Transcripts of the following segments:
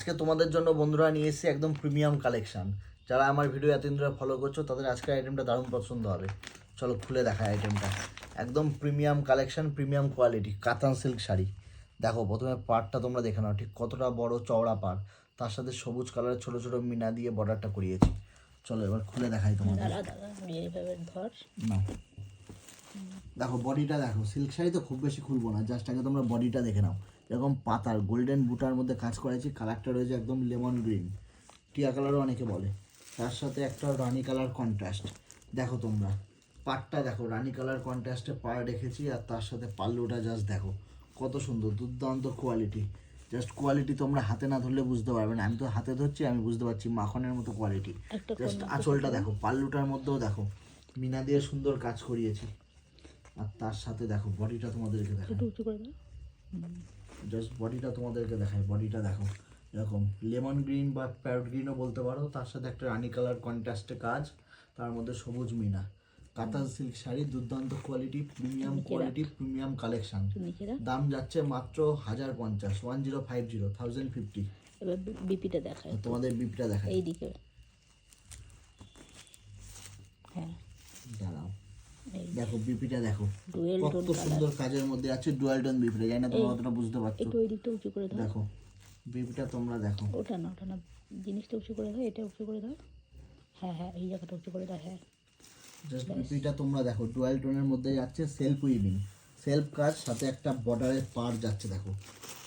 আজকে তোমাদের জন্য বন্ধুরা নিয়ে এসেছি একদম প্রিমিয়াম কালেকশন। যারা আমার ভিডিও এতদিন ধরে ফলো করছো তাদের আজকের আইটেমটা দারুণ পছন্দ হবে। চলো খুলে দেখায় আইটেমটা। একদম প্রিমিয়াম কালেকশন, প্রিমিয়াম কোয়ালিটি কাতান সিল্ক শাড়ি। দেখো প্রথমে পাড়টা তোমরা দেখে নাও ঠিক কতটা বড় চওড়া পাড়, তার সাথে সবুজ কালারের ছোট ছোট মিনা দিয়ে বর্ডারটা করিয়েছি। চলো এবার খুলে দেখাই তোমাদের। না দেখো বডিটা দেখো, সিল্ক শাড়ি তো খুব বেশি খুলবো না, জাস্ট আগে তোমরা বডিটা দেখে নাও। এরকম পাতার গোল্ডেন বুটার মধ্যে কাজ করেছি, কালারটা রয়েছে একদম লেমন গ্রিন, টিয়া কালারও অনেকে বলে। তার সাথে একটা রানি কালার কন্ট্রাস্ট। দেখো তোমরা পাটটা দেখো, রানি কালার কন্ট্রাস্টে পাড় রেখেছি, আর তার সাথে পাল্লুটা জাস্ট দেখো কত সুন্দর, দুর্দান্ত কোয়ালিটি। জাস্ট কোয়ালিটি তোমরা হাতে না ধরলে বুঝতে পারবে না, আমি তো হাতে ধরছি, আমি বুঝতে পারছি মাখনের মতো কোয়ালিটি। জাস্ট আঁচলটা দেখো, পাল্লুটার মধ্যেও দেখো মিনা দিয়ে সুন্দর কাজ করিয়েছি। আর তার সাথে দেখো বডিটা তোমাদেরকে দেখাই, জাস্ট বডিটা তোমাদেরকে দেখাই। বডিটা দেখো এরকম লেমন গ্রিন বা প্যারট গ্রিনও বলতে পারো, তার সাথে একটা রানি কালার কন্ট্রাস্টে কাজ, তার মধ্যে সবুজ মিনা। কাতান সিল্ক শাড়ি, দুর্দান্ত quality, premium quality, premium collection. দাম যাচ্ছে মাত্র 1050, 1050। এবার বিপিটা দেখাই, তোমাদের বিপিটা দেখাই। এইদিকে হ্যাঁ দাঁড়াও, দেখো বিপিটা দেখো ডুয়েল টোন কত সুন্দর কাজের মধ্যে আছে। ডুয়াল টোন বিপিটা, জানি না তোমরা অতটা বুঝতে পারছো। একটু ওই দিকটা উঁচু করে দাও। দেখো বিপিটা তোমরা দেখো, ওটা না জিনিসটা উঁচু করে দাও, এটা উঁচু করে দাও। হ্যাঁ হ্যাঁ এই জায়গাটা উঁচু করে দাও। হ্যাঁ জাস্ট বিপিটা তোমরা দেখো, ডুয়াল টোনের মধ্যে যাচ্ছে, সেলফ উইভিং, সেলফ কাজ, সাথে একটা বর্ডারের পাড় যাচ্ছে। দেখো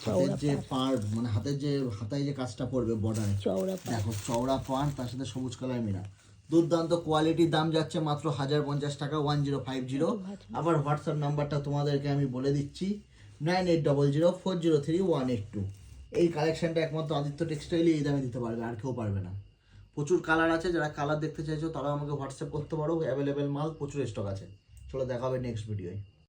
হাতের যে পাড়, মানে হাতের যে হাতায় যে কাজটা পড়বে বর্ডারে, চওড়া দেখো চওড়া পাড়, তার সাথে সবুজ কালার মিনা, দুর্দান্ত কোয়ালিটি। দাম যাচ্ছে মাত্র 1050 টাকা, 1050। আবার হোয়াটসঅ্যাপ নাম্বারটা তোমাদেরকে আমি বলে দিচ্ছি, 9800403182। এই কালেকশনটা একমাত্র আদিত্য টেক্সটাইলে এই দামে দিতে পারবে, আর কেউ পারবে না। প্রচুর কালার আছে, যারা কালার দেখতে চাইছো তারা আমাকে হোয়াটসঅ্যাপ করতে পারো, অ্যাভেলেবেল মাল প্রচুর স্টক আছে। চলো দেখা হবে নেক্সট ভিডিওয়।